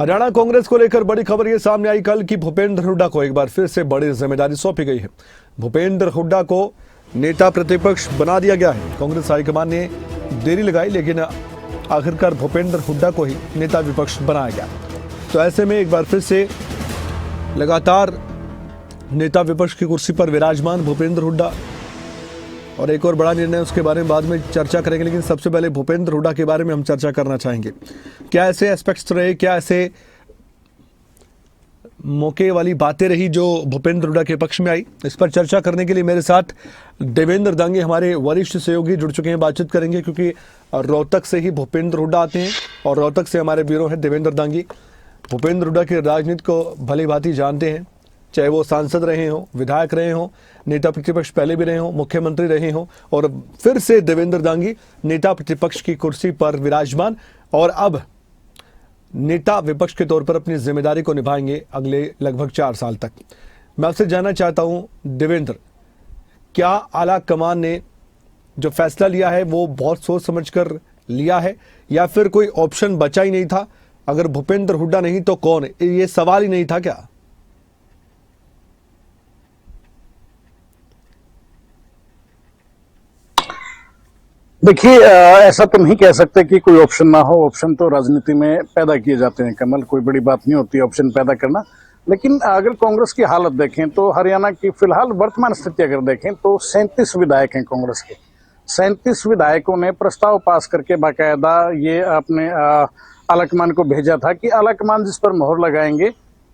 हरियाणा कांग्रेस को लेकर बड़ी खबर ये सामने आई कल कि भूपेंद्र हुड्डा को एक बार फिर से बड़ी जिम्मेदारी सौंपी गई है। भूपेंद्र हुड्डा को नेता प्रतिपक्ष बना दिया गया है। कांग्रेस हाईकमान ने देरी लगाई, लेकिन आखिरकार भूपेंद्र हुड्डा को ही नेता विपक्ष बनाया गया। तो ऐसे में एक बार फिर से लगातार नेता विपक्ष की कुर्सी पर विराजमान भूपेंद्र हुड्डा, और एक और बड़ा निर्णय उसके बारे में बाद में चर्चा करेंगे, लेकिन सबसे पहले भूपेंद्र हुड्डा के बारे में हम चर्चा करना चाहेंगे। क्या ऐसे एस्पेक्ट्स रहे, क्या ऐसे मौके वाली बातें रही जो भूपेंद्र हुड्डा के पक्ष में आई, इस पर चर्चा करने के लिए मेरे साथ देवेंद्र दांगी हमारे वरिष्ठ सहयोगी जुड़ चुके हैं। बातचीत करेंगे क्योंकि रोहतक से ही भूपेंद्र हुड्डा आते हैं और रोहतक से हमारे ब्यूरो हैं देवेंद्र दांगी। भूपेंद्र हुड्डा की राजनीति को भली भांति जानते हैं, चाहे वो सांसद रहे हों, विधायक रहे हों, नेता प्रतिपक्ष पहले भी रहे हों, मुख्यमंत्री रहे हों, और फिर से देवेंद्र दांगी नेता प्रतिपक्ष की कुर्सी पर विराजमान और अब नेता विपक्ष के तौर पर अपनी जिम्मेदारी को निभाएंगे अगले लगभग 4 साल तक। मैं आपसे जानना चाहता हूं देवेंद्र, क्या आला कमान ने जो फैसला लिया है वो बहुत सोच समझकर लिया है या फिर कोई ऑप्शन बचा ही नहीं था? अगर भूपेंद्र हुड्डा नहीं तो कौन, ये सवाल ही नहीं था क्या? देखिए, ऐसा तो नहीं कह सकते कि कोई ऑप्शन ना हो। ऑप्शन तो राजनीति में पैदा किए जाते हैं कमल, कोई बड़ी बात नहीं होती ऑप्शन पैदा करना। लेकिन अगर कांग्रेस की हालत देखें तो हरियाणा की फिलहाल वर्तमान स्थिति अगर देखें तो 37 विधायक हैं कांग्रेस के। 37 विधायकों ने प्रस्ताव पास करके बाकायदा ये अपने आलाकमान को भेजा था कि आलाकमान जिस पर मोहर लगाएंगे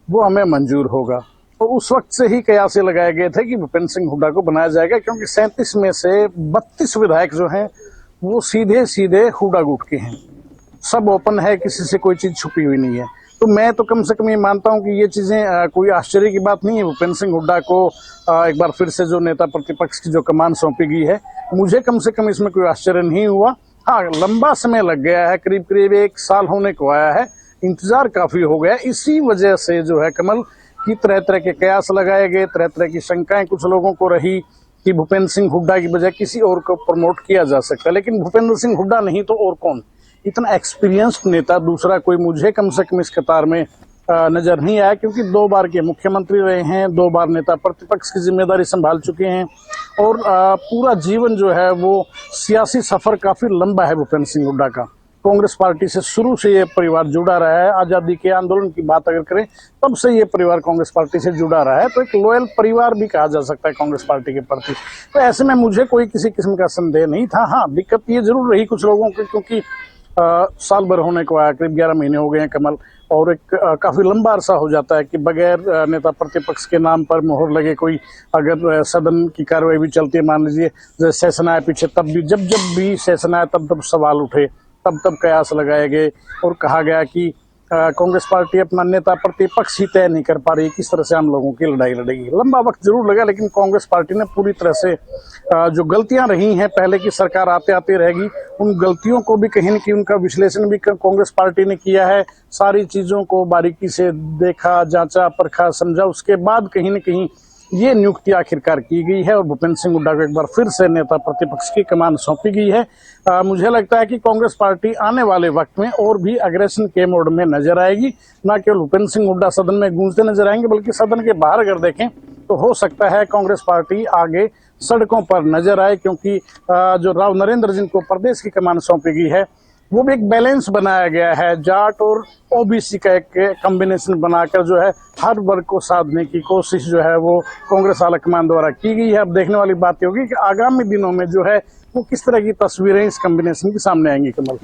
वो हमें मंजूर होगा। तो उस वक्त से ही कयासे लगाए गए थे कि भूपेंद्र सिंह हुड्डा को बनाया जाएगा, क्योंकि 37 में से 32 विधायक जो हैं वो सीधे सीधे हुड्डा गुट के हैं। सब ओपन है, किसी से कोई चीज छुपी हुई नहीं है। तो मैं तो कम से कम ये मानता हूं कि ये चीजें कोई आश्चर्य की बात नहीं है। भूपेंद्र सिंह हुड्डा को एक बार फिर से जो नेता प्रतिपक्ष की जो कमान सौंपी गई है, मुझे कम से कम इसमें कोई आश्चर्य नहीं हुआ। हाँ, लंबा समय लग गया है, करीब करीब 1 साल होने को आया है, इंतजार काफी हो गया। इसी वजह से जो है कमल की तरह तरह के कयास लगाए गए, तरह तरह की शंकाएं कुछ लोगों को रही कि भूपेंद्र सिंह हुड्डा की बजाय किसी और को प्रमोट किया जा सकता है। लेकिन भूपेंद्र सिंह हुड्डा नहीं तो और कौन? इतना एक्सपीरियंस्ड नेता दूसरा कोई मुझे कम से कम इस कतार में नजर नहीं आया, क्योंकि 2 बार के मुख्यमंत्री रहे हैं, 2 बार नेता प्रतिपक्ष की जिम्मेदारी संभाल चुके हैं और पूरा जीवन जो है वो सियासी सफर काफी लंबा है भूपेंद्र सिंह हुड्डा का। कांग्रेस पार्टी से शुरू से ये परिवार जुड़ा रहा है। आजादी के आंदोलन की बात अगर करें तब से ये परिवार कांग्रेस पार्टी से जुड़ा रहा है, तो एक लॉयल परिवार भी कहा जा सकता है कांग्रेस पार्टी के प्रति। तो ऐसे में मुझे कोई किसी किस्म का संदेह नहीं था। हाँ, दिक्कत ये जरूर रही कुछ लोगों की, क्योंकि साल भर होने को आया, करीब 11 महीने हो गए हैं कमल, और एक काफी लंबा अरसा हो जाता है कि बगैर नेता प्रतिपक्ष के नाम पर मोहर लगे कोई अगर सदन की कार्रवाई भी चलती है, मान लीजिए जैसे सेशन आया पीछे, तब भी जब भी सेशन आया तब सवाल उठे, तब कयास लगाए गए और कहा गया कि कांग्रेस पार्टी अपना नेता प्रतिपक्ष ही तय नहीं कर पा रही, किस तरह से हम लोगों की लड़ाई लड़ेगी। लंबा वक्त जरूर लगा, लेकिन कांग्रेस पार्टी ने पूरी तरह से जो गलतियां रही हैं पहले की सरकार आते आते रहेगी, उन गलतियों को भी कहीं न कहीं उनका विश्लेषण भी कांग्रेस पार्टी ने किया है। सारी चीजों को बारीकी से देखा, जांचा, परखा, समझा, उसके बाद कहीं न कहीं ये नियुक्ति आखिरकार की गई है और भूपेंद्र सिंह हुड्डा को एक बार फिर से नेता प्रतिपक्ष की कमान सौंपी गई है। मुझे लगता है कि कांग्रेस पार्टी आने वाले वक्त में और भी अग्रेशन के मोड में नजर आएगी। न केवल भूपेंद्र सिंह हुड्डा सदन में गूंजते नजर आएंगे, बल्कि सदन के बाहर अगर देखें तो हो सकता है कांग्रेस पार्टी आगे सड़कों पर नजर आए, क्योंकि जो राव नरेंद्र जिनको प्रदेश की कमान सौंपी गई है वो भी एक बैलेंस बनाया गया है। जाट और ओबीसी का एक कॉम्बिनेशन बनाकर जो है हर वर्ग को साधने की कोशिश जो है वो कांग्रेस आलाकमान द्वारा की गई है। अब देखने वाली बात होगी कि आगामी दिनों में जो है वो किस तरह की तस्वीरें इस कॉम्बिनेशन के सामने आएंगी कमल।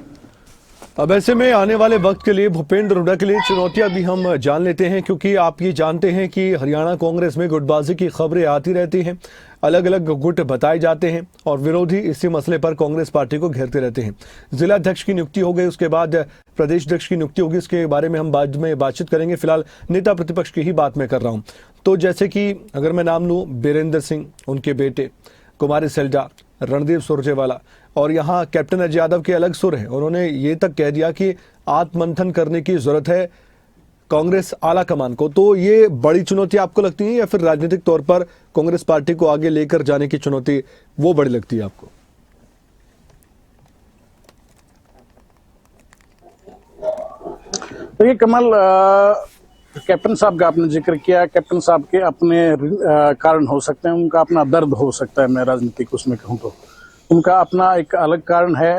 अब ऐसे में आने वाले वक्त के लिए भूपेंद्र हुड्डा के लिए चुनौतियां भी हम जान लेते हैं, क्योंकि आप ये जानते हैं कि हरियाणा कांग्रेस में गुटबाजी की खबरें आती रहती हैं, अलग अलग गुट बताए जाते हैं और विरोधी इसी मसले पर कांग्रेस पार्टी को घेरते रहते हैं। जिला अध्यक्ष की नियुक्ति हो गई, उसके बाद प्रदेश अध्यक्ष की नियुक्ति होगी, उसके बारे में हम बाद में बातचीत करेंगे। फिलहाल नेता प्रतिपक्ष की ही बात मैं कर रहा हूँ। तो जैसे कि अगर मैं नाम लूँ, बीरेंद्र सिंह, उनके बेटे कुमारी सैलजा, रणदीप सुरजेवाला, और यहाँ कैप्टन अजय यादव के अलग सुर हैं। उन्होंने ये तक कह दिया कि आत्ममंथन करने की जरूरत है कांग्रेस आला कमान को। तो ये बड़ी चुनौती आपको लगती है या फिर राजनीतिक तौर पर कांग्रेस पार्टी को आगे लेकर जाने की चुनौती वो बड़ी लगती है आपको? देखिए कमल, कैप्टन साहब का आपने जिक्र किया। कैप्टन साहब के अपने कारण हो सकते हैं, उनका अपना दर्द हो सकता है। मैं राजनीतिक उसमें कहूँ तो उनका अपना एक अलग कारण है।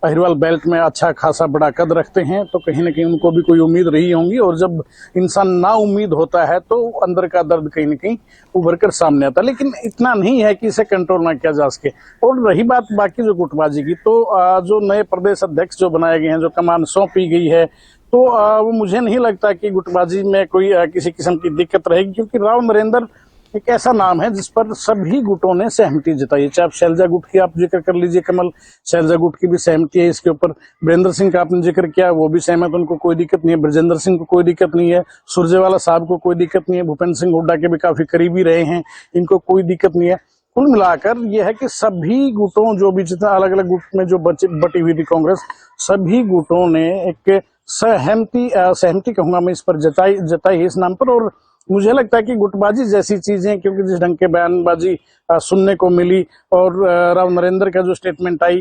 अहिरवाल बेल्ट में अच्छा खासा बड़ा कद रखते हैं, तो कहीं ना कहीं उनको भी कोई उम्मीद रही होंगी, और जब इंसान ना उम्मीद होता है तो अंदर का दर्द कहीं ना कहीं उभर कर सामने आता है। लेकिन इतना नहीं है कि इसे कंट्रोल ना किया जा सके। और रही बात बाकी जो गुटबाजी की, तो जो नए प्रदेश अध्यक्ष जो बनाए गए हैं, जो कमान सौंपी गई है, तो वो मुझे नहीं लगता कि गुटबाजी में कोई किसी किस्म की दिक्कत रहेगी, क्योंकि राव नरेंद्र एक ऐसा नाम है जिस पर सभी गुटों ने सहमति जताई। चाहे आप शैलजा गुट की आप जिक्र कर लीजिए कमल, शैलजा गुट की भी सहमति है इसके ऊपर। वीरेंद्र सिंह का आपने जिक्र किया, वो भी सहमत, उनको कोई दिक्कत नहीं है। ब्रजेंद्र सिंह को कोई दिक्कत नहीं है, सुरजेवाला साहब को कोई दिक्कत नहीं है, भूपेंद्र सिंह हुड्डा के भी काफी करीबी रहे हैं, इनको कोई दिक्कत नहीं है। कुल मिलाकर यह है कि सभी गुटों, जो भी जितना अलग अलग गुट में जो बटी हुई थी कांग्रेस, सभी गुटों ने एक सहमति कहूंगा मैं इस पर जताई इस नाम पर। और मुझे लगता है कि गुटबाजी जैसी चीजें, क्योंकि जिस ढंग के बयानबाजी सुनने को मिली, और राव नरेंद्र का जो स्टेटमेंट आई,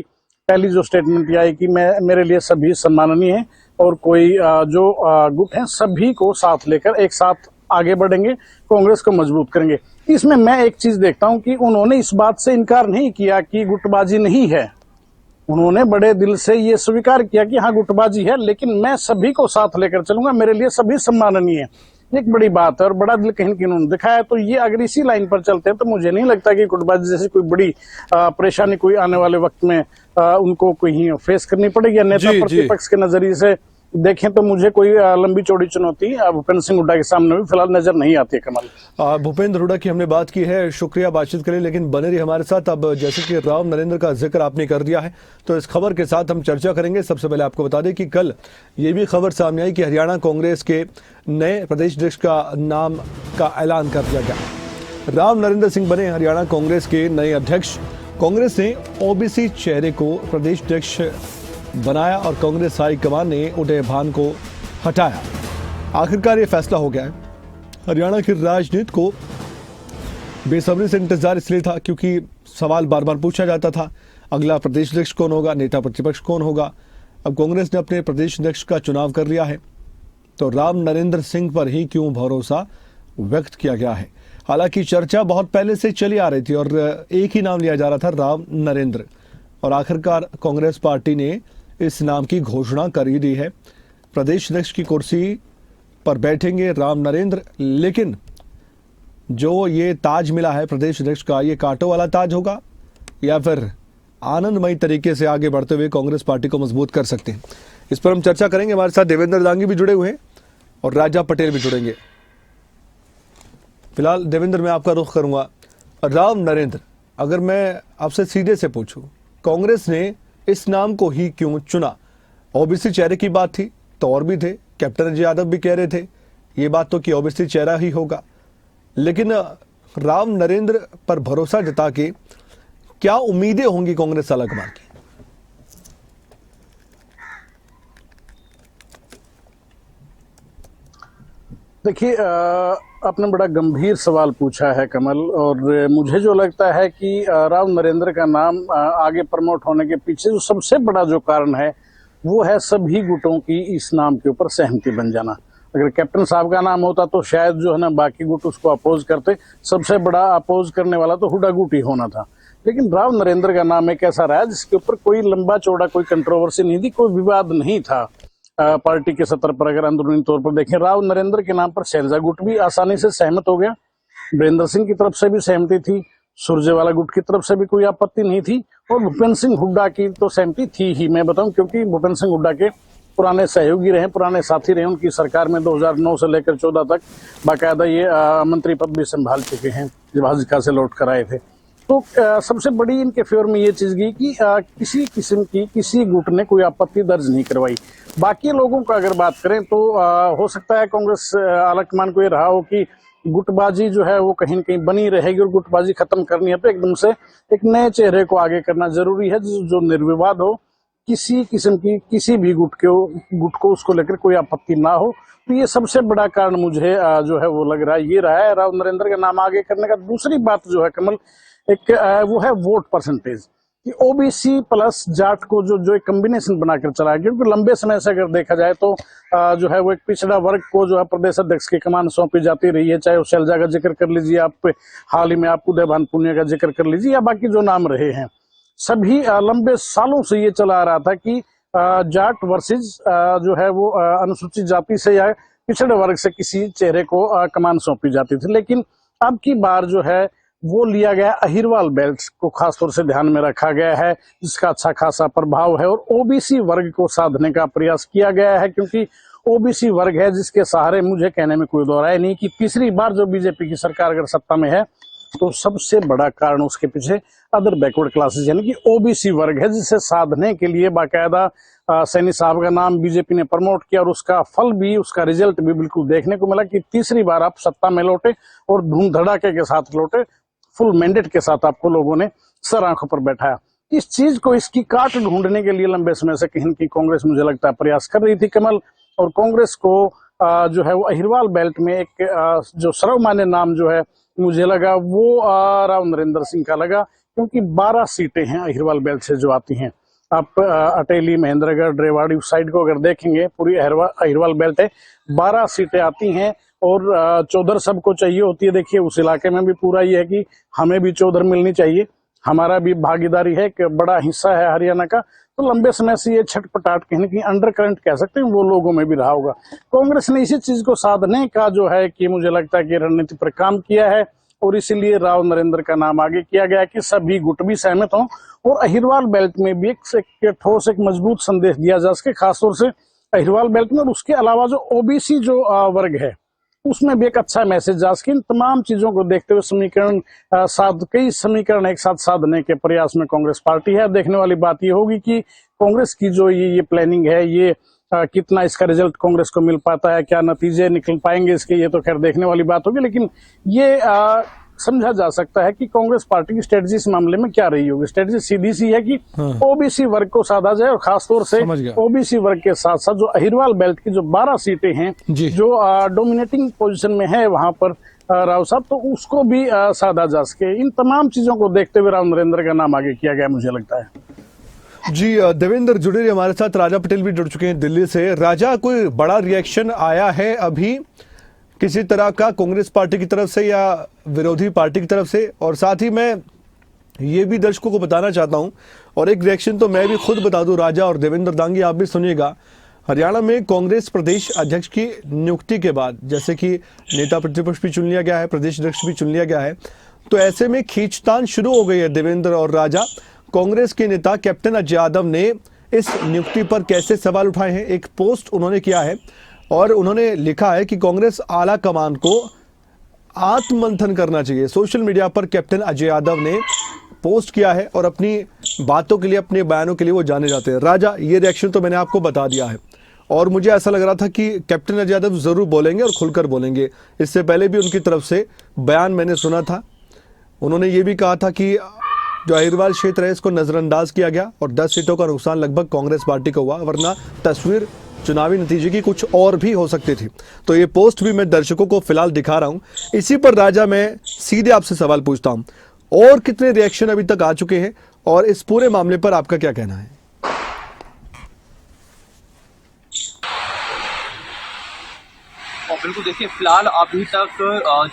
पहली जो स्टेटमेंट आई कि मेरे लिए सभी सम्माननीय है, और कोई जो गुट है सभी को साथ लेकर एक साथ आगे बढ़ेंगे, कांग्रेस को मजबूत करेंगे। इसमें मैं एक चीज देखता हूं कि उन्होंने इस बात से इनकार नहीं किया कि गुटबाजी नहीं है। उन्होंने बड़े दिल से ये स्वीकार किया कि हाँ गुटबाजी है, लेकिन मैं सभी को साथ लेकर चलूंगा, मेरे लिए सभी सम्माननीय है। एक बड़ी बात है, और बड़ा दिल कहीं कहीं उन्होंने दिखाया। तो ये अगर इसी लाइन पर चलते हैं तो मुझे नहीं लगता कि गुटबाजी जैसी कोई बड़ी परेशानी कोई आने वाले वक्त में उनको कोई फेस करनी पड़ेगी। नेता प्रतिपक्ष के नजरिए से देखें तो मुझे कोई लंबी चौड़ी चुनौती भूपेंद्र सिंह हुड्डा के सामने भी फिलहाल नजर नहीं आती है कमल। भूपेंद्र हुड्डा की हमने बात की है, शुक्रिया बातचीत के लिए, लेकिन बने रही हमारे साथ। अब जैसे कि राव नरेंद्र का जिक्र आपने कर दिया है, तो इस खबर के साथ हम चर्चा करेंगे। सबसे पहले आपको बता दें कि कल ये भी खबर सामने आई कि हरियाणा कांग्रेस के नए प्रदेश अध्यक्ष का नाम का ऐलान कर दिया गया। राव नरेंद्र सिंह बने हरियाणा कांग्रेस के नए अध्यक्ष। कांग्रेस ने ओबीसी चेहरे को प्रदेश अध्यक्ष बनाया और कांग्रेस हाईकमान ने उदय भान को हटाया। आखिरकार ये फैसला हो गया है। हरियाणा की राजनीति को बेसब्री से इंतजार इसलिए था क्योंकि सवाल बार बार पूछा जाता था, अगला प्रदेश अध्यक्ष कौन होगा, नेता प्रतिपक्ष कौन होगा। अब कांग्रेस ने अपने प्रदेश अध्यक्ष का चुनाव कर लिया है, तो राव नरेंद्र सिंह पर ही क्यों भरोसा व्यक्त किया गया है। हालांकि चर्चा बहुत पहले से चली आ रही थी और एक ही नाम लिया जा रहा था, राव नरेंद्र, और आखिरकार कांग्रेस पार्टी ने इस नाम की घोषणा कर ही दी है। प्रदेश अध्यक्ष की कुर्सी पर बैठेंगे राम नरेंद्र, लेकिन जो ये ताज मिला है प्रदेश अध्यक्ष का, ये कांटों वाला ताज होगा या फिर आनंदमयी तरीके से आगे बढ़ते हुए कांग्रेस पार्टी को मजबूत कर सकते हैं। इस पर हम चर्चा करेंगे। हमारे साथ देवेंद्र दांगी भी जुड़े हुए हैं और राजा पटेल भी जुड़ेंगे। फिलहाल देवेंद्र, मैं आपका रुख करूंगा। राव नरेंद्र, अगर मैं आपसे सीधे से पूछूं, कांग्रेस ने इस नाम को ही क्यों चुना? ओबीसी चेहरे की बात थी तो और भी थे, कैप्टन अजय यादव भी कह रहे थे ये बात तो कि ओबीसी चेहरा ही होगा, लेकिन राव नरेंद्र पर भरोसा जता के क्या उम्मीदें होंगी कांग्रेस आलाकमान की? देखिए, आपने बड़ा गंभीर सवाल पूछा है कमल, और मुझे जो लगता है कि राव नरेंद्र का नाम आगे प्रमोट होने के पीछे जो सबसे बड़ा जो कारण है वो है सभी गुटों की इस नाम के ऊपर सहमति बन जाना। अगर कैप्टन साहब का नाम होता तो शायद जो है ना बाकी गुट उसको अपोज करते। सबसे बड़ा अपोज करने वाला तो हुड्डा गुट ही होना था, लेकिन राव नरेंद्र का नाम एक ऐसा रहा जिसके ऊपर कोई लंबा चौड़ा कोई कंट्रोवर्सी नहीं थी, कोई विवाद नहीं था पार्टी के सतर पर। अगर अंदरूनी तौर पर देखें, राव नरेंद्र के नाम पर शैलजा गुट भी आसानी से सहमत हो गया, वीरेंद्र सिंह की तरफ से भी सहमति थी, सुरजेवाला गुट की तरफ से भी कोई आपत्ति नहीं थी, और भूपेंद्र सिंह हुड्डा की तो सहमति थी ही। मैं बताऊं, क्योंकि भूपेंद्र सिंह हुड्डा के पुराने सहयोगी रहे, पुराने साथी रहे, उनकी सरकार में 2009 से लेकर 14 तक बाकायदा ये मंत्री पद भी संभाल चुके हैं जब भाजपा से लौट कर आए थे। तो सबसे बड़ी इनके फेवर में ये चीज गई कि किसी किस्म की किसी गुट ने कोई आपत्ति दर्ज नहीं करवाई। बाकी लोगों का अगर बात करें तो हो सकता है कांग्रेस आलाकमान को ये रहा हो कि गुटबाजी जो है वो कहीं न कहीं बनी रहेगी और गुटबाजी खत्म करनी है तो एकदम से एक नए चेहरे को आगे करना जरूरी है जो निर्विवाद हो, किसी किस्म की किसी भी गुट को उसको लेकर कोई आपत्ति ना हो। तो ये सबसे बड़ा कारण मुझे जो है वो लग रहा है, ये रहा है राव नरेंद्र का नाम आगे करने का। दूसरी बात जो है कमल, एक वो है वोट परसेंटेज। कि ओबीसी प्लस जाट को जो एक कॉम्बिनेशन बनाकर चला है, क्योंकि लंबे समय से अगर देखा जाए तो जो है वो एक पिछड़ा वर्ग को जो है प्रदेश अध्यक्ष की कमान सौंपी जाती रही है, चाहे वो शैलजा का जिक्र कर लीजिए, आप हाल ही में आप उदयभान पुनिया का जिक्र कर लीजिए, या बाकी जो नाम रहे हैं सभी लंबे सालों से ये चला आ रहा था कि जाट वर्सेस जो है वो अनुसूचित जाति से या पिछड़े वर्ग से किसी चेहरे को कमान सौंपी जाती थी। लेकिन अब की बार जो है वो लिया गया अहिरवाल बेल्ट को खासतौर से ध्यान में रखा गया है, जिसका अच्छा खासा प्रभाव है, और ओबीसी वर्ग को साधने का प्रयास किया गया है, क्योंकि ओबीसी वर्ग है जिसके सहारे मुझे कहने में कोई दो राय नहीं कि तीसरी बार जो बीजेपी की सरकार अगर सत्ता में है तो सबसे बड़ा कारण उसके पीछे अदर बैकवर्ड क्लासेस यानी कि ओबीसी वर्ग है, जिसे साधने के लिए बाकायदा सैनी साहब का नाम बीजेपी ने प्रमोट किया, और उसका फल भी, उसका रिजल्ट भी बिल्कुल देखने को मिला कि तीसरी बार आप सत्ता में लौटे और धूम धड़ाके के साथ लौटे, फुल मैंडेट के साथ आपको लोगों ने सर आंखों पर बैठाया। इस चीज को, इसकी काट ढूंढने के लिए लंबे समय से कहीं की कांग्रेस मुझे लगता है प्रयास कर रही थी कमल, और कांग्रेस को जो है वो अहिरवाल बेल्ट में एक जो सर्वमान्य नाम जो है मुझे लगा वो राव नरेंद्र सिंह का लगा, क्योंकि 12 सीटें हैं अहिरवाल बेल्ट से जो आती हैं। आप अटेली, महेंद्रगढ़, रेवाड़ी उस साइड को अगर देखेंगे पूरी अहिरवाल बेल्ट है, 12 सीटें आती हैं, और चौधर सबको चाहिए होती है। देखिए उस इलाके में भी पूरा ये है कि हमें भी चौधर मिलनी चाहिए, हमारा भी भागीदारी है, एक बड़ा हिस्सा है हरियाणा का। तो लंबे समय से ये छटपटाट कहीं ना कहीं अंडर करंट कह सकते हैं वो लोगों में भी रहा होगा। कांग्रेस ने इसी चीज को साधने का जो है कि मुझे लगता है कि रणनीति पर काम किया है, और इसीलिए राव नरेंद्र का नाम आगे किया गया कि सभी गुट भी सहमत हों, और अहिरवाल बेल्ट में भी एक ठोस, एक मजबूत संदेश दिया जा सके, खासतौर से अहिरवाल बेल्ट में। और उसके अलावा जो ओबीसी जो वर्ग है उसमें भी एक अच्छा मैसेज जा सके। इन तमाम चीजों को देखते हुए समीकरण कई समीकरण एक साथ साधने के प्रयास में कांग्रेस पार्टी है। देखने वाली बात ये होगी कि कांग्रेस की जो ये प्लानिंग है, ये कितना इसका रिजल्ट कांग्रेस को मिल पाता है, क्या नतीजे निकल पाएंगे इसके, ये तो खैर देखने वाली बात होगी। लेकिन ये समझा जा सकता है कि कांग्रेस पार्टी की स्ट्रेटजी इस मामले में क्या रही होगी। स्ट्रेटजी सीधी सी है कि ओबीसी वर्ग को साधा जाए, और खासतौर से ओबीसी वर्ग के साथ साथ जो अहिरवाल बेल्ट की जो 12 सीटें हैं जो डोमिनेटिंग पोजीशन में है वहां पर राव साहब, तो उसको भी साधा जा सके। इन तमाम चीजों को देखते हुए राव नरेंद्र का नाम आगे किया गया मुझे लगता है। जी देवेंद्र जुड़े रहे हमारे साथ, राजा पटेल भी जुड़ चुके हैं दिल्ली से। राजा, कोई बड़ा रिएक्शन आया है अभी किसी तरह का कांग्रेस पार्टी की तरफ से या विरोधी पार्टी की तरफ से? और साथ ही मैं ये भी दर्शकों को बताना चाहता हूं, और एक रिएक्शन तो मैं भी खुद बता दूं, राजा और देवेंद्र दांगी आप भी सुनिएगा। हरियाणा में कांग्रेस प्रदेश अध्यक्ष की नियुक्ति के बाद, जैसे कि नेता प्रतिपक्ष भी चुन लिया गया है, प्रदेश अध्यक्ष भी चुन लिया गया है, तो ऐसे में खींचतान शुरू हो गई है। देवेंद्र और राजा, कांग्रेस के नेता कैप्टन अजय यादव ने इस नियुक्ति पर कैसे सवाल उठाए हैं। एक पोस्ट उन्होंने किया है और उन्होंने लिखा है कि कांग्रेस आला कमान को आत्ममंथन करना चाहिए। सोशल मीडिया पर कैप्टन अजय यादव ने पोस्ट किया है और अपनी बातों के लिए, अपने बयानों के लिए वो जाने जाते हैं। राजा, ये रिएक्शन तो मैंने आपको बता दिया है, और मुझे ऐसा लग रहा था कि कैप्टन अजय यादव जरूर बोलेंगे और खुलकर बोलेंगे। इससे पहले भी उनकी तरफ से बयान मैंने सुना था, उन्होंने ये भी कहा था कि जो अहिरवाल क्षेत्र है इसको नजरअंदाज किया गया और 10 सीटों का नुकसान लगभग कांग्रेस पार्टी को हुआ, वरना तस्वीर चुनावी नतीजे की कुछ और भी हो सकती थी। तो ये पोस्ट भी मैं दर्शकों को फिलहाल दिखा रहा हूं। इसी पर राजा मैं सीधे आपसे सवाल पूछता हूं, और कितने रिएक्शन अभी तक आ चुके हैं और इस पूरे मामले पर आपका क्या कहना है? और बिल्कुल देखिए, फिलहाल अभी तक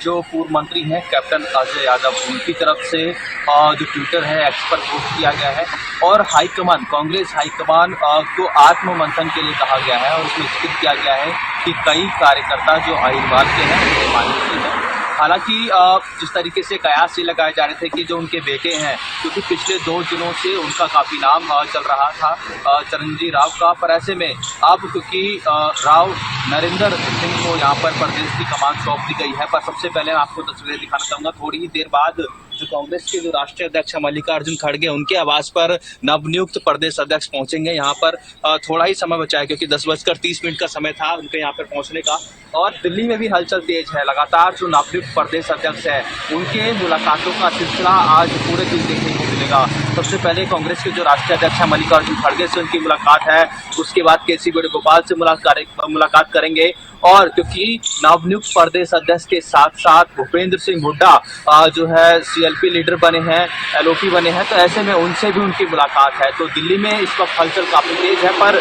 जो पूर्व मंत्री हैं कैप्टन अजय यादव, उनकी तरफ से जो ट्विटर है, एक्स पर पोस्ट किया गया है, और हाईकमान, कांग्रेस हाईकमान को आत्ममंथन के लिए कहा गया है, और उसमें जिक्र किया गया है कि कई कार्यकर्ता जो अहिरवाल के हैं उनके मानसिक हैं। हालांकि जिस तरीके से कयास ये लगाए जा रहे थे कि जो उनके बेटे हैं, क्योंकि पिछले 2 दिनों से उनका काफ़ी नाम चल रहा था चिरंजीव राव का, पर ऐसे में अब क्योंकि राव नरेंद्र सिंह को यहाँ पर प्रदेश की कमान सौंप दी गई है। पर सबसे पहले मैं आपको तस्वीरें दिखाना चाहूँगा। थोड़ी ही देर बाद जो कांग्रेस के जो राष्ट्रीय अध्यक्ष मल्लिकार्जुन खड़गे, उनके आवास पर नवनियुक्त प्रदेश अध्यक्ष पहुंचेंगे। यहाँ पर थोड़ा ही समय बचा है, क्योंकि 10:30 का समय था उनके यहाँ पर पहुंचने का। और दिल्ली में भी हलचल तेज है, लगातार जो नवनियुक्त प्रदेश अध्यक्ष है उनके मुलाकातों का सिलसिला आज पूरे दिन देखने को मिलेगा। सबसे पहले कांग्रेस के जो राष्ट्रीय अध्यक्ष हैं मल्लिकार्जुन खड़गे से उनकी मुलाकात है, उसके बाद केसी वेणुगोपाल से मुलाकात करेंगे। और क्योंकि नवनियुक्त प्रदेश अध्यक्ष के साथ साथ भूपेंद्र सिंह हुड्डा जो है सीएलपी लीडर बने हैं, एलओपी बने हैं, तो ऐसे में उनसे भी उनकी मुलाकात है। तो दिल्ली में इस वक्त हलचल काफी तेज है, पर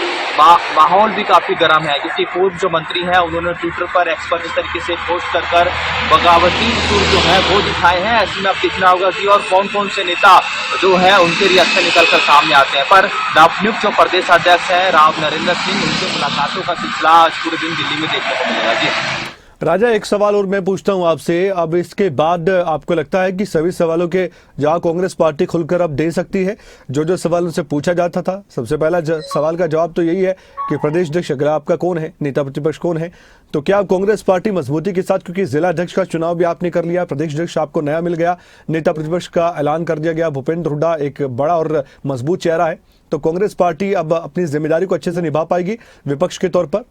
माहौल भी काफी गर्म है, क्योंकि पूर्व जो मंत्री हैं उन्होंने ट्विटर पर एक्स पर इस तरीके से पोस्ट कर बगावती सुर जो है वो दिखाए हैं। ऐसे में अब देखना होगा कि और कौन कौन से नेता जो है उनके रिएक्शन निकल कर सामने आते हैं। पर नवनियुक्त जो प्रदेश अध्यक्ष है राव नरेंद्र सिंह, उनके मुलाकातों का सिलसिला आज पूरे दिन दिल्ली में देखने को मिलेगा। जी राजा, एक सवाल और मैं पूछता हूं आपसे। अब इसके बाद आपको लगता है कि सभी सवालों के जवाब कांग्रेस पार्टी खुलकर अब दे सकती है? जो सवाल उनसे पूछा जाता था, सबसे पहला सवाल का जवाब तो यही है कि प्रदेश अध्यक्ष अगर आपका कौन है, नेता प्रतिपक्ष कौन है, तो क्या कांग्रेस पार्टी मजबूती के साथ, क्योंकि जिला अध्यक्ष का चुनाव भी आपने कर लिया, प्रदेश अध्यक्ष आपको नया मिल गया, नेता प्रतिपक्ष का ऐलान कर दिया गया, भूपेंद्र हुड्डा एक बड़ा और मजबूत चेहरा है, तो कांग्रेस पार्टी अब अपनी जिम्मेदारी को अच्छे से निभा पाएगी विपक्ष के तौर पर?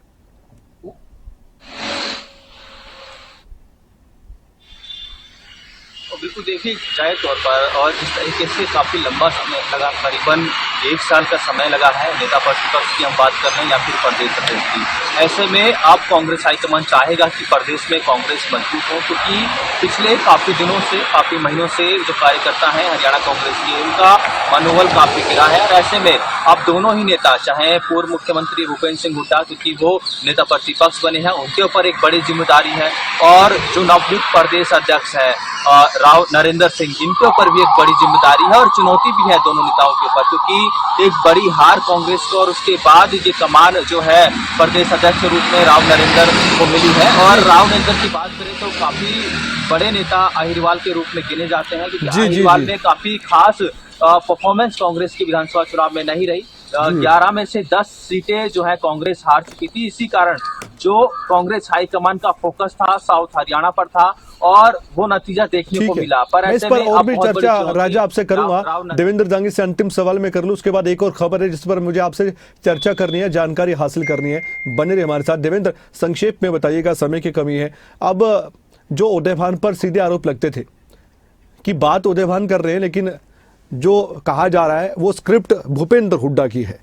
बिल्कुल देखिए, जाहिर तौर पर और जिस तरीके से काफी लंबा समय लगा, करीबन 1 साल का समय लगा है, नेता प्रतिपक्ष की हम बात कर रहे हैं या फिर प्रदेश अध्यक्ष की, ऐसे में अब कांग्रेस हाईकमान चाहेगा कि प्रदेश में कांग्रेस मजबूत हो, क्योंकि पिछले काफी दिनों से, काफी महीनों से जो कार्यकर्ता हैं हरियाणा कांग्रेस के, उनका मनोबल काफी गिरा है। और ऐसे में अब दोनों ही नेता, चाहे पूर्व मुख्यमंत्री भूपेंद्र सिंह हुड्डा, क्योंकि वो नेता प्रतिपक्ष बने हैं, उनके ऊपर एक बड़ी जिम्मेदारी है, और जो नवनियुक्त प्रदेश अध्यक्ष है राव नरेंद्र सिंह, इनके ऊपर भी एक बड़ी जिम्मेदारी है और चुनौती भी है दोनों नेताओं के ऊपर, क्योंकि एक बड़ी हार कांग्रेस को और उसके बाद ये कमान जो है प्रदेश अध्यक्ष के रूप में राव नरेंद्र को मिली है। और राव नरेंद्र की बात करें तो काफी बड़े नेता अहिरवाल के रूप में गिने जाते हैं, क्योंकि अहिरवाल में काफी खास परफॉर्मेंस कांग्रेस की विधानसभा चुनाव में नहीं रही। 11 में से 10 सीटें जो है कांग्रेस हार चुकी थी। इसी कारण जो कांग्रेस हाईकमान का फोकस था साउथ हरियाणा पर था और वो नतीजा देखने को मिला। पर मैं इस पर और भी चर्चा राजा आपसे करूंगा, देवेंद्र दांगी से अंतिम सवाल मैं कर लूं, उसके बाद एक और खबर है जिस पर मुझे आपसे चर्चा करनी है, जानकारी हासिल करनी है। बने रहिए हमारे साथ। देवेंद्र, संक्षेप में बताइएगा, समय की कमी है। अब जो उदयभान पर सीधे आरोप लगते थे कि बात उदयभान कर रहे हैं, लेकिन जो कहा जा रहा है वो स्क्रिप्ट भूपेंद्र हुड्डा की है,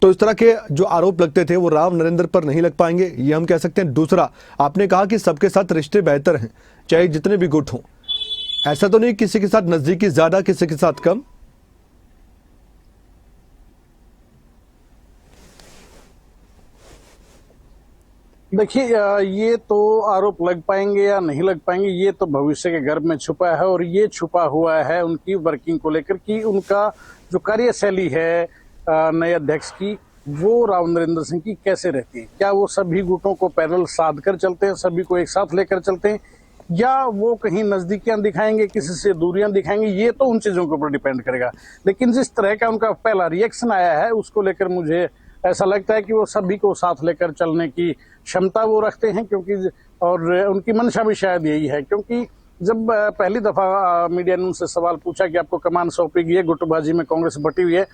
तो इस तरह के जो आरोप लगते थे वो राव नरेंद्र पर नहीं लग पाएंगे, ये हम कह सकते हैं। दूसरा, आपने कहा कि सबके साथ रिश्ते बेहतर हैं, चाहे जितने भी गुट हों। ऐसा तो नहीं किसी के साथ नजदीकी ज्यादा, किसी के साथ कम? देखिए, ये तो आरोप लग पाएंगे या नहीं लग पाएंगे, ये तो भविष्य के गर्भ में छुपा है। और ये छुपा हुआ है उनकी वर्किंग को लेकर कि उनका जो कार्यशैली है नए अध्यक्ष की, वो राव नरेंद्र सिंह की कैसे रहती है। क्या वो सभी गुटों को पैरेलल साध कर चलते हैं, सभी को एक साथ लेकर चलते हैं, या वो कहीं नजदीकियां दिखाएंगे, किसी से दूरियां दिखाएंगे, ये तो उन चीजों के ऊपर डिपेंड करेगा। लेकिन जिस तरह का उनका पहला रिएक्शन आया है, उसको लेकर मुझे ऐसा लगता है कि वो सभी को साथ लेकर चलने की क्षमता वो रखते हैं, क्योंकि और उनकी मंशा भी शायद यही है। क्योंकि जब पहली दफा मीडिया ने उनसे सवाल पूछा कि आपको कमान सौंपी गई है, गुटबाजी में कांग्रेस बटी हुई है,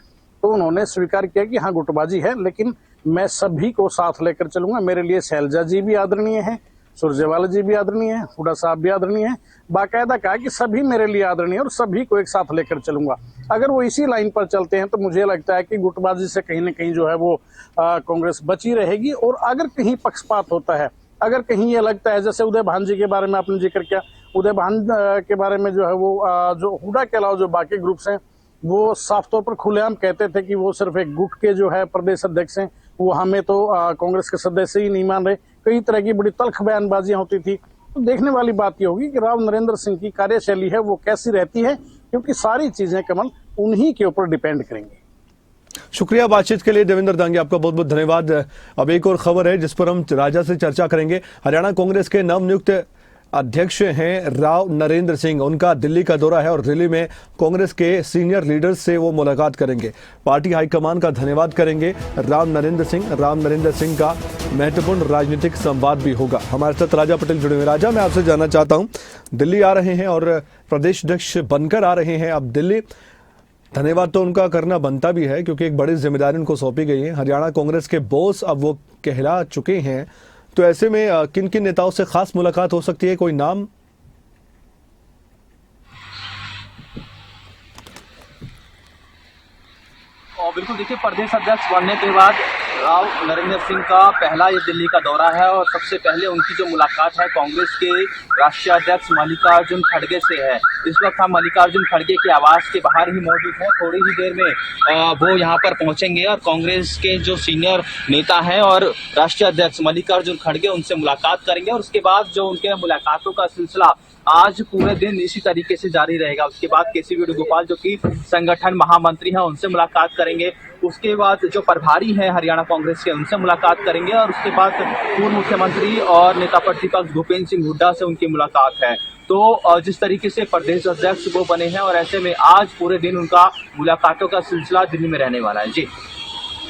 तो उन्होंने स्वीकार किया कि हाँ गुटबाजी है, लेकिन मैं सभी को साथ लेकर चलूंगा। मेरे लिए शैलजा जी भी आदरणीय है, सुरजेवाला जी भी आदरणीय है, हुड्डा साहब भी आदरणीय है। बाकायदा कहा कि सभी मेरे लिए आदरणीय और सभी को एक साथ लेकर चलूंगा। अगर वो इसी लाइन पर चलते हैं तो मुझे लगता है कि गुटबाजी से कहीं न कहीं जो है वो कांग्रेस बची रहेगी। और अगर कहीं पक्षपात होता है, अगर कहीं ये लगता है, जैसे उदय भान जी के बारे में आपने जिक्र किया, उदय भान के बारे में जो है वो जो हुड्डा के अलावा जो बाकी ग्रुप्स हैं वो साफ तौर पर खुलेआम कहते थे कि वो सिर्फ एक गुट के जो है प्रदेश अध्यक्ष हैं, वो हमें तो कांग्रेस के सदस्य ही नहीं मान रहे। कई तरह की बड़ी तल्ख बयानबाजियां होती थी। तो देखने वाली बात ये होगी कि राव नरेंद्र सिंह की कार्यशैली है वो कैसी रहती है, क्योंकि सारी चीजें कमल उन्हीं के ऊपर डिपेंड करेंगे। शुक्रिया बातचीत के लिए देवेंद्र दांगी, आपका बहुत बहुत धन्यवाद। अब एक और खबर है जिस पर हम राजा से चर्चा करेंगे। हरियाणा कांग्रेस के नवनियुक्त अध्यक्ष हैं राव नरेंद्र सिंह, उनका दिल्ली का दौरा है और दिल्ली में कांग्रेस के सीनियर लीडर्स से वो मुलाकात करेंगे, पार्टी हाईकमान का धन्यवाद करेंगे। राव नरेंद्र सिंह का महत्वपूर्ण राजनीतिक संवाद भी होगा। हमारे साथ राजा पटेल जुड़े हुए। राजा, मैं आपसे जानना चाहता हूं, दिल्ली आ रहे हैं और प्रदेश अध्यक्ष बनकर आ रहे हैं अब दिल्ली, धन्यवाद तो उनका करना बनता भी है क्योंकि एक बड़ी जिम्मेदारी उनको सौंपी गई है। हरियाणा कांग्रेस के बॉस अब वो कहला चुके हैं, तो ऐसे में किन किन नेताओं से खास मुलाकात हो सकती है, कोई नाम? बिल्कुल देखिए, प्रदेश अध्यक्ष बनने के बाद राव नरेंद्र सिंह का पहला ये दिल्ली का दौरा है और सबसे पहले उनकी जो मुलाकात है कांग्रेस के राष्ट्रीय अध्यक्ष मल्लिकार्जुन खड़गे से है। इस वक्त हम मल्लिकार्जुन खड़गे के आवास के बाहर ही मौजूद हैं। थोड़ी ही देर में वो यहाँ पर पहुंचेंगे और कांग्रेस के जो सीनियर नेता हैं और राष्ट्रीय अध्यक्ष मल्लिकार्जुन खड़गे उनसे मुलाकात करेंगे और उसके बाद जो उनके मुलाकातों का सिलसिला आज पूरे दिन इसी तरीके से जारी रहेगा। उसके बाद केसी वेणुगोपाल जो कि संगठन महामंत्री हैं उनसे मुलाकात करेंगे। उसके बाद जो प्रभारी हैं हरियाणा कांग्रेस के उनसे मुलाकात करेंगे और उसके बाद पूर्व मुख्यमंत्री और नेता प्रतिपक्ष भूपेंद्र सिंह हुड्डा से उनकी मुलाकात है। तो जिस तरीके से प्रदेश अध्यक्ष वो बने हैं और ऐसे में आज पूरे दिन उनका मुलाकातों का सिलसिला दिल्ली में रहने वाला है। जी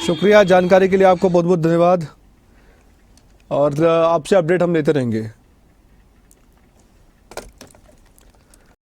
शुक्रिया, जानकारी के लिए आपको बहुत बहुत धन्यवाद और आपसे अपडेट हम लेते रहेंगे।